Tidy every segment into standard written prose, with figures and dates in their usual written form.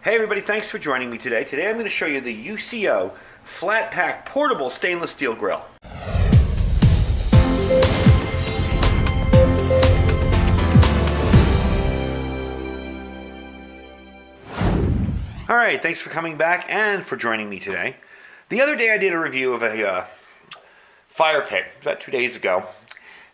Hey everybody, thanks for joining me today. Today I'm going to show you the UCO FlatPack portable stainless steel grill. Alright, thanks for coming back and for joining me today. The other day I did a review of a fire pit, about 2 days ago.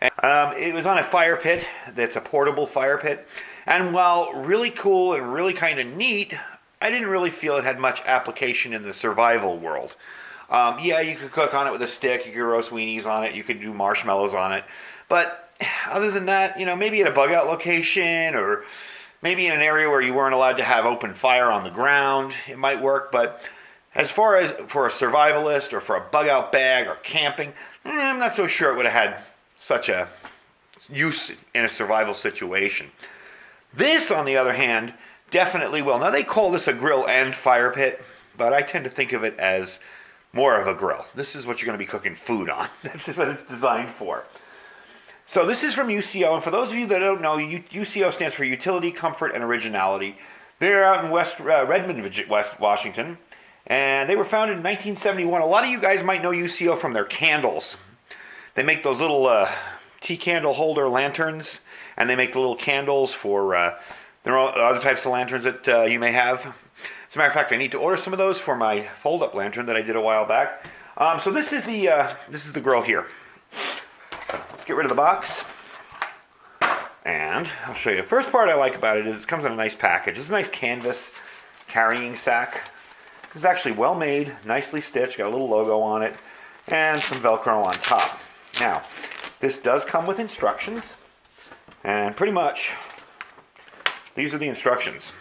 It was on a fire pit that's a portable fire pit. And while really cool and really kind of neat, I didn't really feel it had much application in the survival world. Yeah, you could cook on it with a stick, you could roast weenies on it, you could do marshmallows on it. But other than that, maybe at a bug out location or maybe in an area where you weren't allowed to have open fire on the ground, it might work. But as far as for a survivalist or for a bug out bag or camping, I'm not so sure it would have had such a use in a survival situation. This, on the other hand, definitely will. Now, they call this a grill and fire pit, but I tend to think of it as more of a grill. This is what you're going to be cooking food on. This is what it's designed for. So this is from UCO, and for those of you that don't know, UCO stands for Utility, Comfort, and Originality. They're out in Redmond, West Washington, and they were founded in 1971. A lot of you guys might know UCO from their candles. They make those little tea candle holder lanterns, and they make the little candles for there are other types of lanterns that you may have. As a matter of fact, I need to order some of those for my fold-up lantern that I did a while back. So this is the grill here. So let's get rid of the box, and I'll show you. The first part I like about it is it comes in a nice package. It's a nice canvas carrying sack. This is actually well made, nicely stitched. Got a little logo on it, and some Velcro on top. Now, this does come with instructions, and pretty much these are the instructions.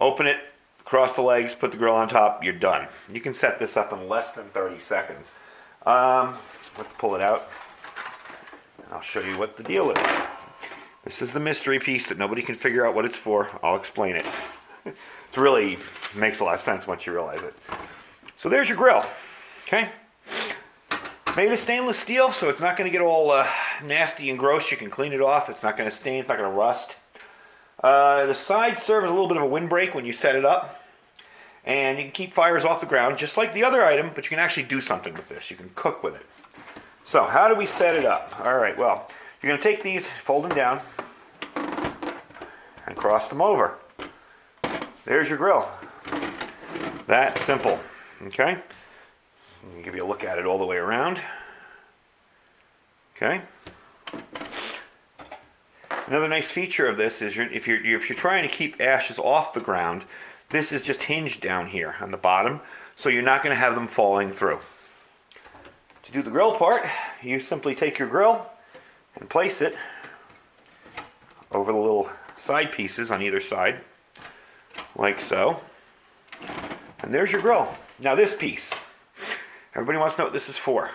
Open it, cross the legs, put the grill on top, you're done. You can set this up in less than 30 seconds. Let's pull it out. I'll show you what the deal is. This is the mystery piece that nobody can figure out what it's for. I'll explain it. It really makes a lot of sense once you realize it. So there's your grill. Okay? Made of stainless steel, so it's not going to get all nasty and gross. You can clean it off. It's not going to stain. It's not going to rust. The sides serve as a little bit of a windbreak when you set it up. And you can keep fires off the ground, just like the other item, but you can actually do something with this. You can cook with it. So, how do we set it up? All right, well, you're going to take these, fold them down, and cross them over. There's your grill. That simple. Okay? Let me give you a look at it all the way around. Okay? Another nice feature of this is if you're trying to keep ashes off the ground, this is just hinged down here on the bottom, so you're not going to have them falling through. To do the grill part, you simply take your grill and place it over the little side pieces on either side, like so. And there's your grill. Now this piece, everybody wants to know what this is for.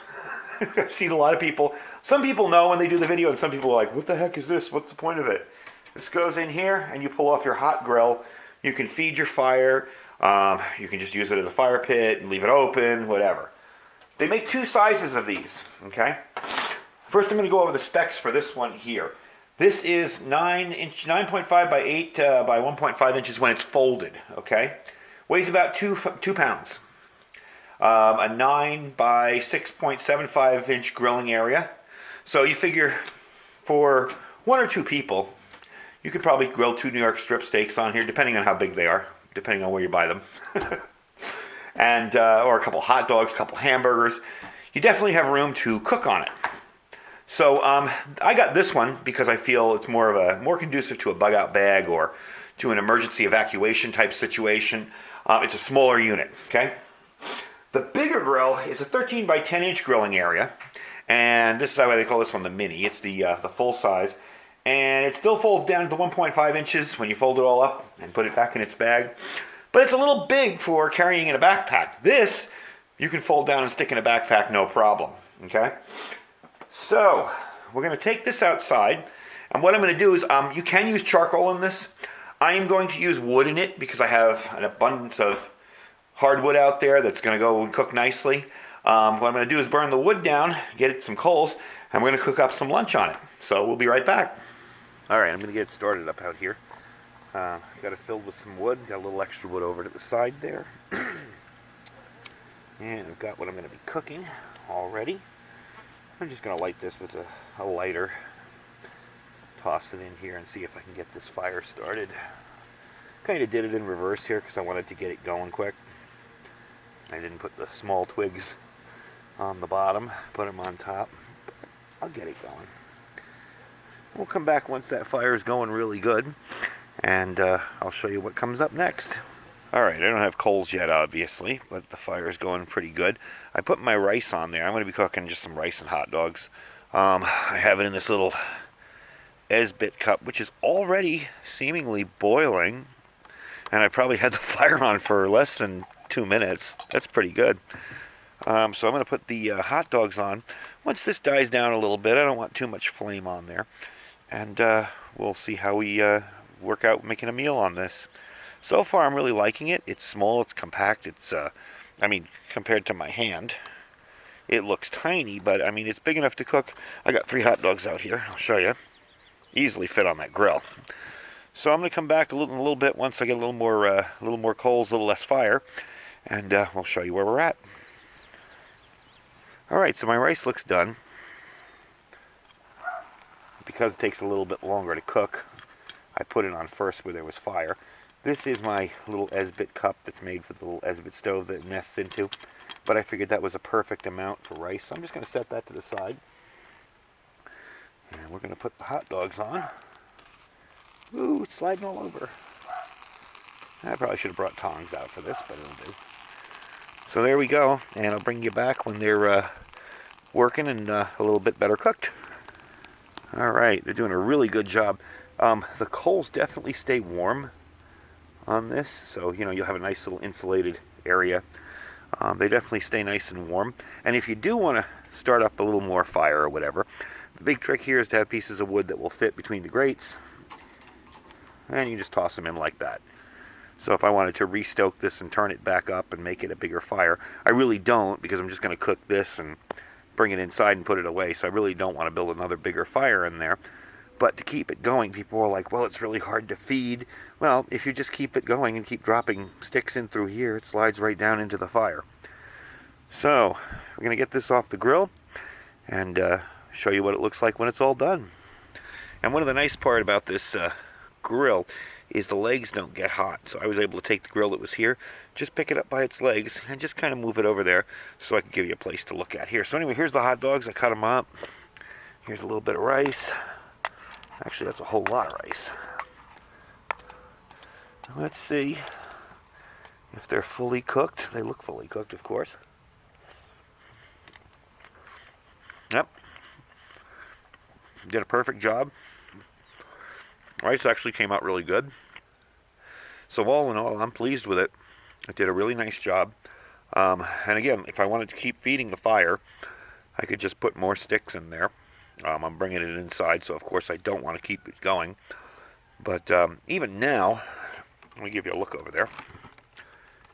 I've seen a lot of people. Some people know when they do the video, and some people are like, what the heck is this? What's the point of it? This goes in here, and you pull off your hot grill. You can feed your fire. You can just use it as a fire pit and leave it open, whatever. They make two sizes of these, okay? First, I'm going to go over the specs for this one here. This is 9.5 by 8 by 1.5 inches when it's folded, okay? Weighs about 2 pounds. A 9 by 6.75 inch grilling area. So you figure for 1 or 2 people, you could probably grill 2 New York strip steaks on here, depending on how big they are, depending on where you buy them. And or a couple hot dogs, a couple hamburgers. You definitely have room to cook on it. So I got this one because I feel it's more conducive to a bug out bag or to an emergency evacuation type situation. It's a smaller unit, okay? The bigger grill is a 13 by 10 inch grilling area, and this is why they call this one the mini. It's the full size, and it still folds down to 1.5 inches when you fold it all up and put it back in its bag. But it's a little big for carrying in a backpack. This, you can fold down and stick in a backpack, no problem, okay? So, we're going to take this outside, and what I'm going to do is, you can use charcoal in this. I am going to use wood in it because I have an abundance of hardwood out there that's going to go and cook nicely. What I'm going to do is burn the wood down, get it some coals, and we're going to cook up some lunch on it. So we'll be right back. All right, I'm going to get it started up out here. Got it filled with some wood. Got a little extra wood over to the side there. And I've got what I'm going to be cooking already. I'm just going to light this with a lighter. Toss it in here and see if I can get this fire started. Kind of did it in reverse here because I wanted to get it going quick. I didn't put the small twigs on the bottom, put them on top. I'll get it going. We'll come back once that fire is going really good, and I'll show you what comes up next. Alright, I don't have coals yet, obviously, but the fire is going pretty good. I put my rice on there. I'm going to be cooking just some rice and hot dogs. I have it in this little Esbit cup, which is already seemingly boiling, and I probably had the fire on for less than 2 minutes. That's pretty good. So I'm going to put the hot dogs on. Once this dies down a little bit, I don't want too much flame on there. And we'll see how we work out making a meal on this. So far, I'm really liking it. It's small, it's compact, it's, I mean, compared to my hand, it looks tiny, but, I mean, it's big enough to cook. I got 3 hot dogs out here. I'll show you. Easily fit on that grill. So I'm going to come back in a little bit once I get a little more coals, a little less fire, and we'll show you where we're at. Alright, so my rice looks done. Because it takes a little bit longer to cook, I put it on first where there was fire. This is my little Esbit cup that's made for the little Esbit stove that it nests into. But I figured that was a perfect amount for rice, so I'm just going to set that to the side. And we're going to put the hot dogs on. Ooh, it's sliding all over. I probably should have brought tongs out for this, but it'll do. So there we go, and I'll bring you back when they're working and a little bit better cooked. Alright, they're doing a really good job. The coals definitely stay warm on this, so you know you'll have a nice little insulated area. They definitely stay nice and warm. And if you do want to start up a little more fire or whatever, the big trick here is to have pieces of wood that will fit between the grates, and you just toss them in like that. So if I wanted to restoke this and turn it back up and make it a bigger fire, I really don't, because I'm just going to cook this and bring it inside and put it away. So I really don't want to build another bigger fire in there. But to keep it going, people are like, well, it's really hard to feed. Well, if you just keep it going and keep dropping sticks in through here, it slides right down into the fire. So we're going to get this off the grill and show you what it looks like when it's all done. And one of the nice part about this grill is the legs don't get hot. So I was able to take the grill that was here, just pick it up by its legs, and just kind of move it over there so I can give you a place to look at here. So anyway, here's the hot dogs. I cut them up. Here's a little bit of rice. Actually, that's a whole lot of rice. Let's see if they're fully cooked. They look fully cooked, of course. Yep. Did a perfect job. Rice actually came out really good. So all in all, I'm pleased with it. It did a really nice job. And again, if I wanted to keep feeding the fire, I could just put more sticks in there. I'm bringing it inside, so of course I don't want to keep it going. But even now, let me give you a look over there.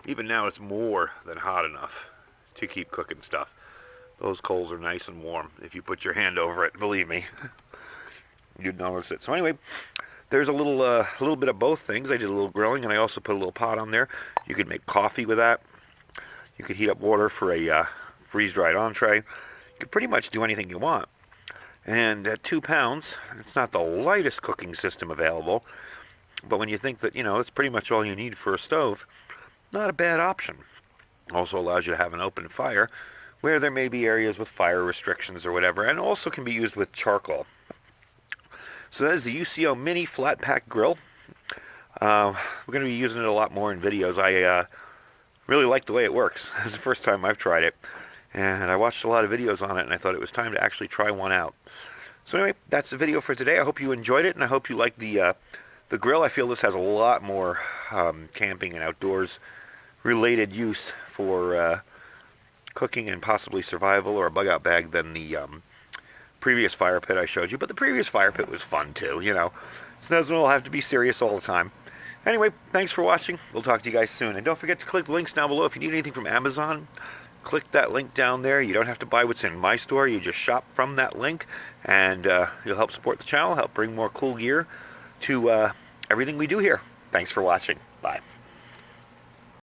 Even now, it's more than hot enough to keep cooking stuff. Those coals are nice and warm. If you put your hand over it, believe me, you'd notice it. So anyway, there's a little bit of both things. I did a little grilling, and I also put a little pot on there. You could make coffee with that. You could heat up water for a freeze-dried entree. You could pretty much do anything you want. And at 2 pounds, it's not the lightest cooking system available, but when you think that, you know, it's pretty much all you need for a stove, not a bad option. Also allows you to have an open fire where there may be areas with fire restrictions or whatever, and also can be used with charcoal. So that is the UCO Mini FlatPack Grill. We're going to be using it a lot more in videos. I really like the way it works. It's the first time I've tried it. And I watched a lot of videos on it, and I thought it was time to actually try one out. So anyway, that's the video for today. I hope you enjoyed it, and I hope you liked the grill. I feel this has a lot more camping and outdoors related use for cooking and possibly survival or a bug out bag than the previous fire pit I showed you. But the previous fire pit was fun too, you know. It doesn't all have to be serious all the time. Anyway, thanks for watching. We'll talk to you guys soon. And don't forget to click the links down below if you need anything from Amazon. Click that link down there. You don't have to buy what's in my store. You just shop from that link, and you'll help support the channel, help bring more cool gear to everything we do here. Thanks for watching. Bye.